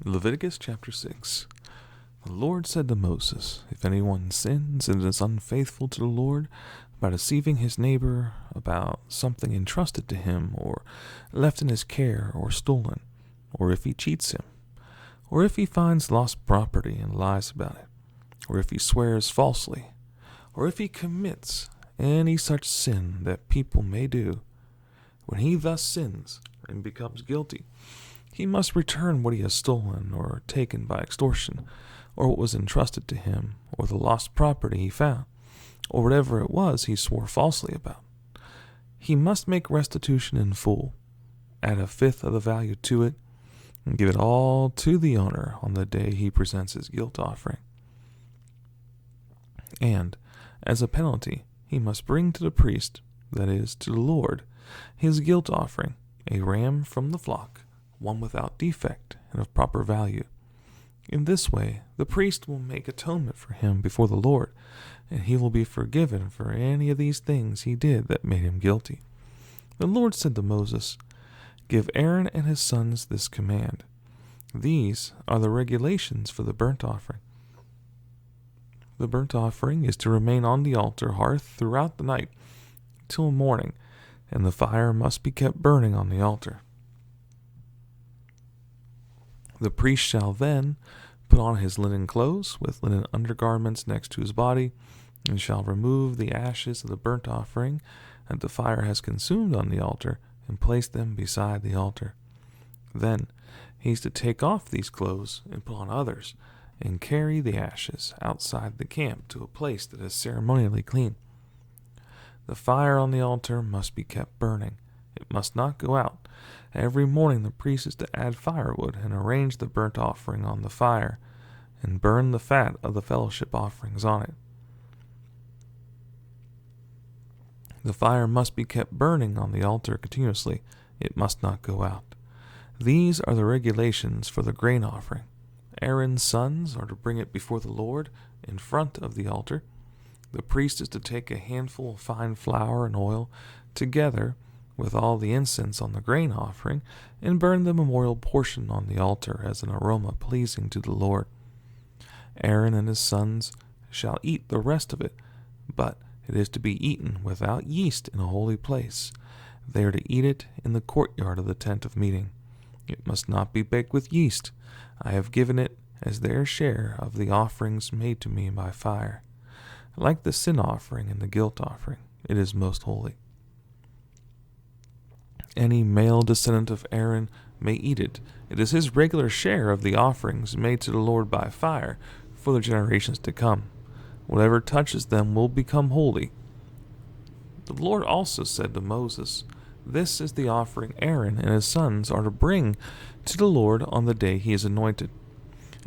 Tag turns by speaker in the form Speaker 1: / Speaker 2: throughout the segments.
Speaker 1: Leviticus chapter 6. The Lord said to Moses, if anyone sins and is unfaithful to the Lord by deceiving his neighbor about something entrusted to him or left in his care or stolen, or if he cheats him, or if he finds lost property and lies about it, or if he swears falsely, or if he commits any such sin that people may do, when he thus sins and becomes guilty, he must return what he has stolen or taken by extortion, or what was entrusted to him, or the lost property he found, or whatever it was he swore falsely about. He must make restitution in full, add a fifth of the value to it, and give it all to the owner on the day he presents his guilt offering. And, as a penalty, he must bring to the priest, that is, to the Lord, his guilt offering, a ram from the flock, one without defect and of proper value. In this way, the priest will make atonement for him before the Lord, and he will be forgiven for any of these things he did that made him guilty. The Lord said to Moses, give Aaron and his sons this command. These are the regulations for the burnt offering. The burnt offering is to remain on the altar hearth throughout the night till morning, and the fire must be kept burning on the altar. The priest shall then put on his linen clothes with linen undergarments next to his body, and shall remove the ashes of the burnt offering that the fire has consumed on the altar, and place them beside the altar. Then he is to take off these clothes and put on others, and carry the ashes outside the camp to a place that is ceremonially clean. The fire on the altar must be kept burning. It must not go out. Every morning the priest is to add firewood and arrange the burnt offering on the fire, and burn the fat of the fellowship offerings on it. The fire must be kept burning on the altar continuously. It must not go out. These are the regulations for the grain offering. Aaron's sons are to bring it before the Lord in front of the altar. The priest is to take a handful of fine flour and oil together with all the incense on the grain offering, and burn the memorial portion on the altar as an aroma pleasing to the Lord. Aaron and his sons shall eat the rest of it, but it is to be eaten without yeast in a holy place. They are to eat it in the courtyard of the tent of meeting. It must not be baked with yeast. I have given it as their share of the offerings made to me by fire. Like the sin offering and the guilt offering, it is most holy. Any male descendant of Aaron may eat it. It is his regular share of the offerings made to the Lord by fire for the generations to come. Whatever touches them will become holy. The Lord also said to Moses, this is the offering Aaron and his sons are to bring to the Lord on the day he is anointed.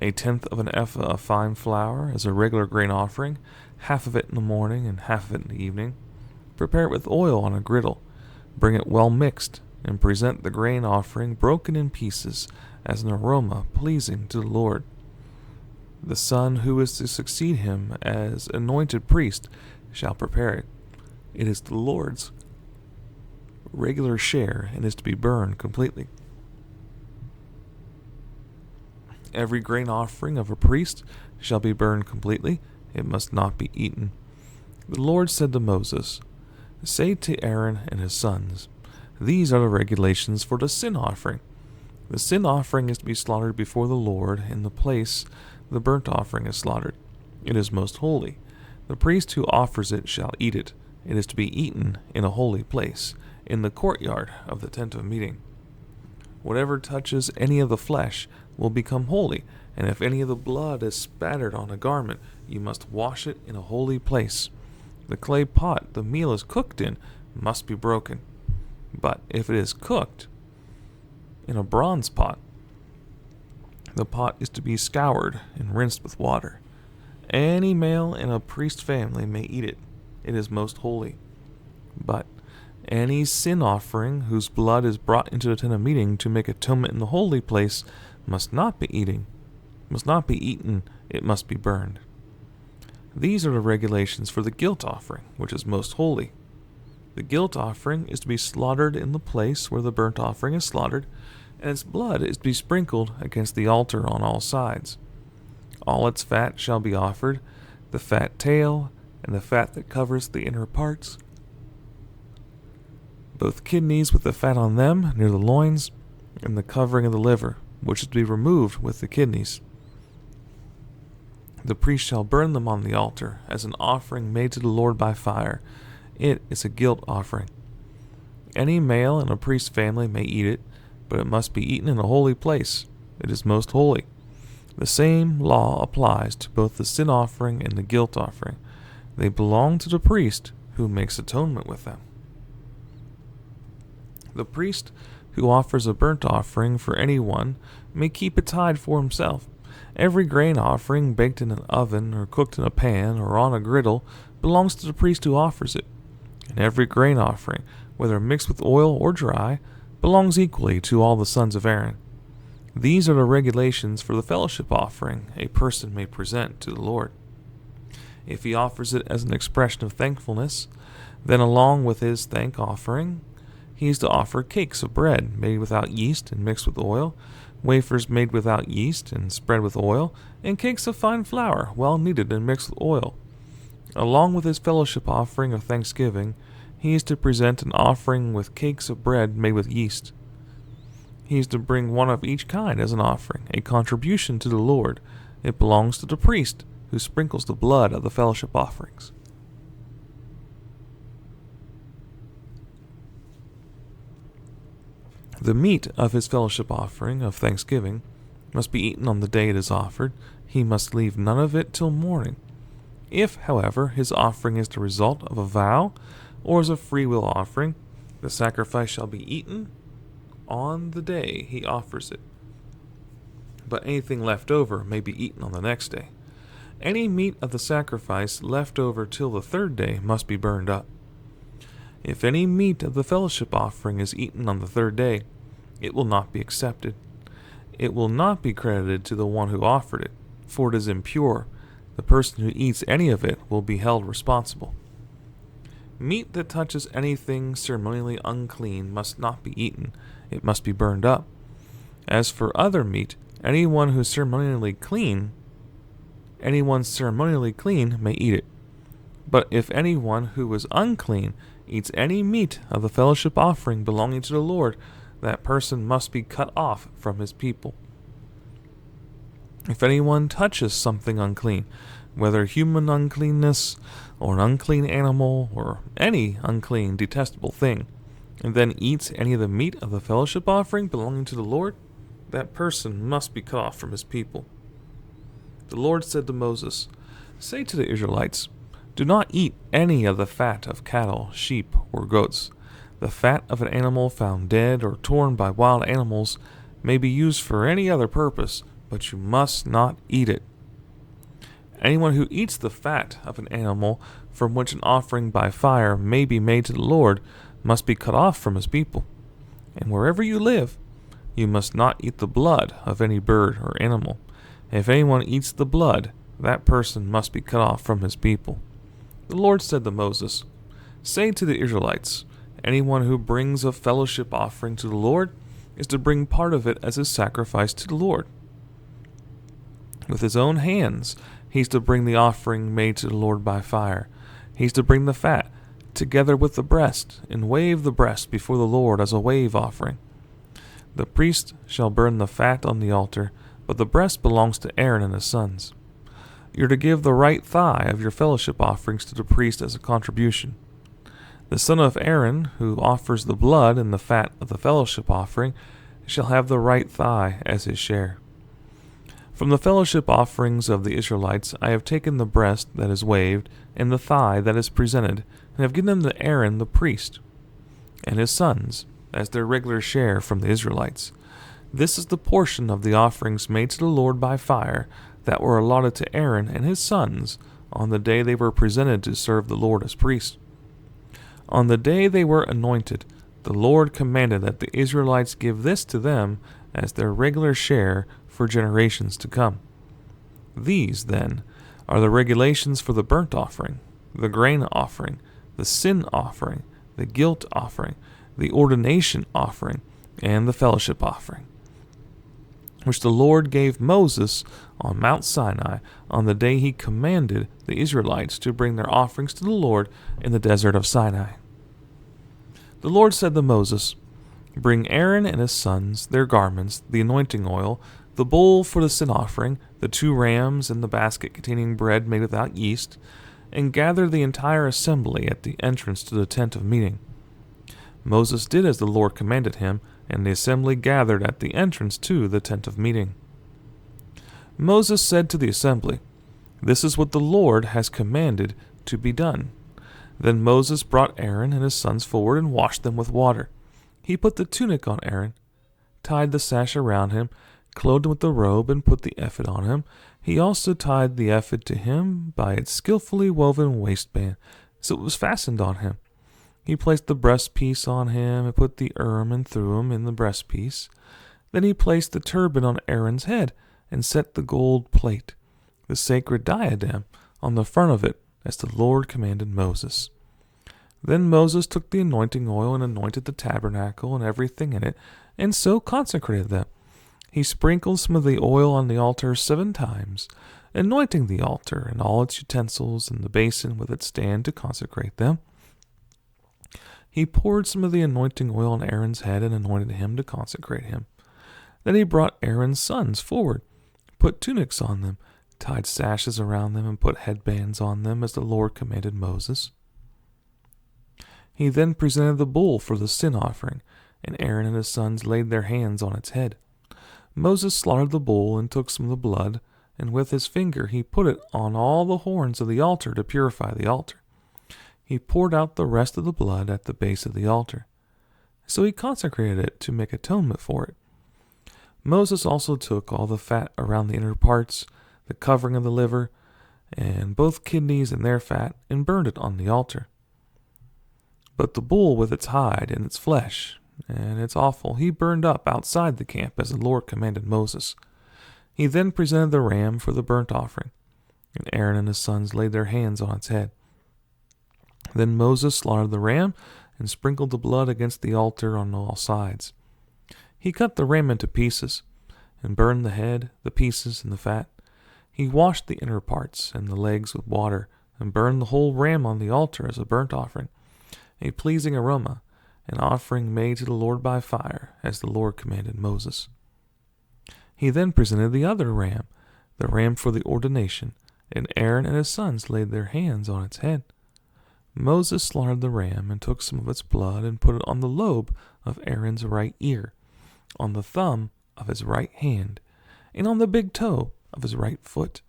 Speaker 1: A tenth of an ephah of fine flour as a regular grain offering, half of it in the morning and half of it in the evening. Prepare it with oil on a griddle. Bring it well mixed, and present the grain offering broken in pieces as an aroma pleasing to the Lord. The son who is to succeed him as anointed priest shall prepare it. It is the Lord's regular share and is to be burned completely. Every grain offering of a priest shall be burned completely. It must not be eaten. The Lord said to Moses, say to Aaron and his sons, these are the regulations for the sin offering. The sin offering is to be slaughtered before the Lord in the place the burnt offering is slaughtered. It is most holy. The priest who offers it shall eat it. It is to be eaten in a holy place, in the courtyard of the tent of meeting. Whatever touches any of the flesh will become holy, and if any of the blood is spattered on a garment, you must wash it in a holy place. The clay pot the meal is cooked in must be broken. But if it is cooked in a bronze pot, the pot is to be scoured and rinsed with water. Any male in a priest family may eat it. It is most holy. But any sin offering whose blood is brought into the tent of meeting to make atonement in the holy place must not be eaten. It must be burned. These are the regulations for the guilt offering, which is most holy. The guilt offering is to be slaughtered in the place where the burnt offering is slaughtered, and its blood is to be sprinkled against the altar on all sides. All its fat shall be offered, the fat tail, and the fat that covers the inner parts, both kidneys with the fat on them near the loins, and the covering of the liver, which is to be removed with the kidneys. The priest shall burn them on the altar as an offering made to the Lord by fire. It is a guilt offering. Any male in a priest's family may eat it, but it must be eaten in a holy place. It is most holy. The same law applies to both the sin offering and the guilt offering. They belong to the priest who makes atonement with them. The priest who offers a burnt offering for anyone may keep it tied for himself. Every grain offering baked in an oven or cooked in a pan or on a griddle belongs to the priest who offers it. And every grain offering, whether mixed with oil or dry, belongs equally to all the sons of Aaron. These are the regulations for the fellowship offering a person may present to the Lord. If he offers it as an expression of thankfulness, then along with his thank offering, he is to offer cakes of bread made without yeast and mixed with oil, wafers made without yeast and spread with oil, and cakes of fine flour, well kneaded and mixed with oil. Along with his fellowship offering of thanksgiving, he is to present an offering with cakes of bread made with yeast. He is to bring one of each kind as an offering, a contribution to the Lord. It belongs to the priest, who sprinkles the blood of the fellowship offerings. The meat of his fellowship offering of thanksgiving must be eaten on the day it is offered. He must leave none of it till morning. If, however, his offering is the result of a vow or is a freewill offering, the sacrifice shall be eaten on the day he offers it. But anything left over may be eaten on the next day. Any meat of the sacrifice left over till the third day must be burned up. If any meat of the fellowship offering is eaten on the third day, it will not be accepted. It will not be credited to the one who offered it, for it is impure. The person who eats any of it will be held responsible. Meat that touches anything ceremonially unclean must not be eaten. It must be burned up. As for other meat, anyone ceremonially clean may eat it. But if anyone who is unclean eats any meat of the fellowship offering belonging to the Lord, that person must be cut off from his people. If anyone touches something unclean, whether human uncleanness or an unclean animal or any unclean, detestable thing, and then eats any of the meat of the fellowship offering belonging to the Lord, that person must be cut off from his people. The Lord said to Moses, "Say to the Israelites, do not eat any of the fat of cattle, sheep, or goats. The fat of an animal found dead or torn by wild animals may be used for any other purpose, but you must not eat it. Anyone who eats the fat of an animal from which an offering by fire may be made to the Lord must be cut off from his people. And wherever you live, you must not eat the blood of any bird or animal. If anyone eats the blood, that person must be cut off from his people." The Lord said to Moses, "Say to the Israelites, anyone who brings a fellowship offering to the Lord is to bring part of it as a sacrifice to the Lord. With his own hands, he's to bring the offering made to the Lord by fire. He's to bring the fat, together with the breast, and wave the breast before the Lord as a wave offering. The priest shall burn the fat on the altar, but the breast belongs to Aaron and his sons. You're to give the right thigh of your fellowship offerings to the priest as a contribution. The son of Aaron, who offers the blood and the fat of the fellowship offering, shall have the right thigh as his share. From the fellowship offerings of the Israelites I have taken the breast that is waved and the thigh that is presented, and have given them to Aaron the priest and his sons as their regular share from the Israelites. This is the portion of the offerings made to the Lord by fire that were allotted to Aaron and his sons on the day they were presented to serve the Lord as priests. On the day they were anointed, the Lord commanded that the Israelites give this to them as their regular share for generations to come. These, then, are the regulations for the burnt offering, the grain offering, the sin offering, the guilt offering, the ordination offering, and the fellowship offering. which the Lord gave Moses on Mount Sinai on the day he commanded the Israelites to bring their offerings to the Lord in the desert of Sinai. The Lord said to Moses, "Bring Aaron and his sons, their garments, the anointing oil, the bowl for the sin offering, the 2 rams, and the basket containing bread made without yeast, and gather the entire assembly at the entrance to the tent of meeting." Moses did as the Lord commanded him, and the assembly gathered at the entrance to the tent of meeting. Moses said to the assembly, "This is what the Lord has commanded to be done." Then Moses brought Aaron and his sons forward and washed them with water. He put the tunic on Aaron, tied the sash around him, clothed him with the robe, and put the ephod on him. He also tied the ephod to him by its skillfully woven waistband, so it was fastened on him. He placed the breastpiece on him and put the Urim and Thummim in the breastpiece. Then he placed the turban on Aaron's head and set the gold plate, the sacred diadem, on the front of it, as the Lord commanded Moses. Then Moses took the anointing oil and anointed the tabernacle and everything in it, and so consecrated them. He sprinkled some of the oil on the altar 7 times, anointing the altar and all its utensils and the basin with its stand to consecrate them. He poured some of the anointing oil on Aaron's head and anointed him to consecrate him. Then he brought Aaron's sons forward, put tunics on them, tied sashes around them, and put headbands on them as the Lord commanded Moses. He then presented the bull for the sin offering, and Aaron and his sons laid their hands on its head. Moses slaughtered the bull and took some of the blood, and with his finger he put it on all the horns of the altar to purify the altar. He poured out the rest of the blood at the base of the altar. So he consecrated it to make atonement for it. Moses also took all the fat around the inner parts, the covering of the liver, and both kidneys and their fat, and burned it on the altar. But the bull with its hide and its flesh and its offal he burned up outside the camp as the Lord commanded Moses. He then presented the ram for the burnt offering, and Aaron and his sons laid their hands on its head. Then Moses slaughtered the ram and sprinkled the blood against the altar on all sides. He cut the ram into pieces and burned the head, the pieces, and the fat. He washed the inner parts and the legs with water and burned the whole ram on the altar as a burnt offering, a pleasing aroma, an offering made to the Lord by fire, as the Lord commanded Moses. He then presented the other ram, the ram for the ordination, and Aaron and his sons laid their hands on its head. Moses slaughtered the ram and took some of its blood and put it on the lobe of Aaron's right ear, on the thumb of his right hand, and on the big toe of his right foot.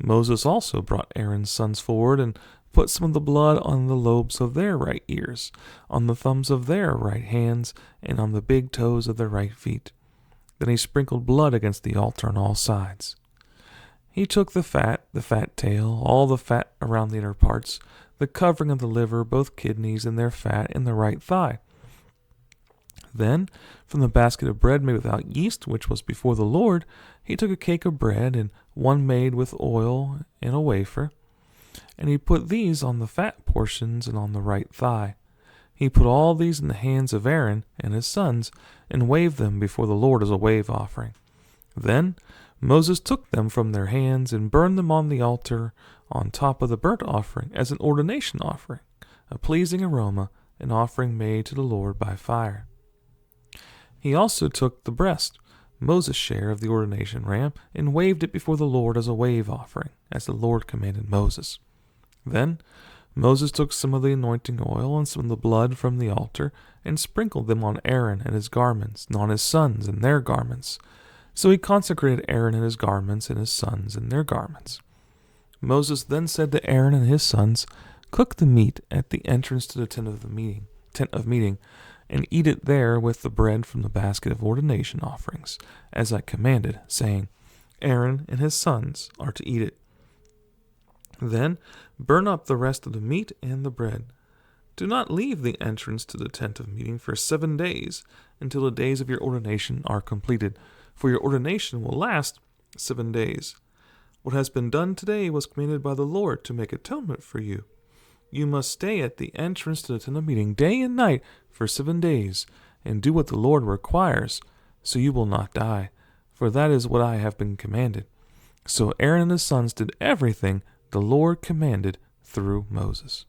Speaker 1: Moses also brought Aaron's sons forward and put some of the blood on the lobes of their right ears, on the thumbs of their right hands, and on the big toes of their right feet. Then he sprinkled blood against the altar on all sides. He took the fat tail, all the fat around the inner parts, the covering of the liver, both kidneys and their fat, and the right thigh. Then, from the basket of bread made without yeast, which was before the Lord, he took a cake of bread and one made with oil and a wafer, and he put these on the fat portions and on the right thigh. He put all these in the hands of Aaron and his sons, and waved them before the Lord as a wave offering. Then Moses took them from their hands and burned them on the altar on top of the burnt offering as an ordination offering, a pleasing aroma, an offering made to the Lord by fire. He also took the breast, Moses' share of the ordination ram, and waved it before the Lord as a wave offering, as the Lord commanded Moses. Then Moses took some of the anointing oil and some of the blood from the altar, and sprinkled them on Aaron and his garments, and on his sons and their garments. So he consecrated Aaron and his garments, and his sons and their garments. Moses then said to Aaron and his sons, "Cook the meat at the entrance to the tent of meeting, and eat it there with the bread from the basket of ordination offerings, as I commanded, saying, Aaron and his sons are to eat it. Then burn up the rest of the meat and the bread. Do not leave the entrance to the tent of meeting for 7 days, until the days of your ordination are completed, for your ordination will last 7 days. What has been done today was commanded by the Lord to make atonement for you. You must stay at the entrance to the tent of meeting day and night for 7 days, and do what the Lord requires, so you will not die. for that is what I have been commanded." So Aaron and his sons did everything the Lord commanded through Moses.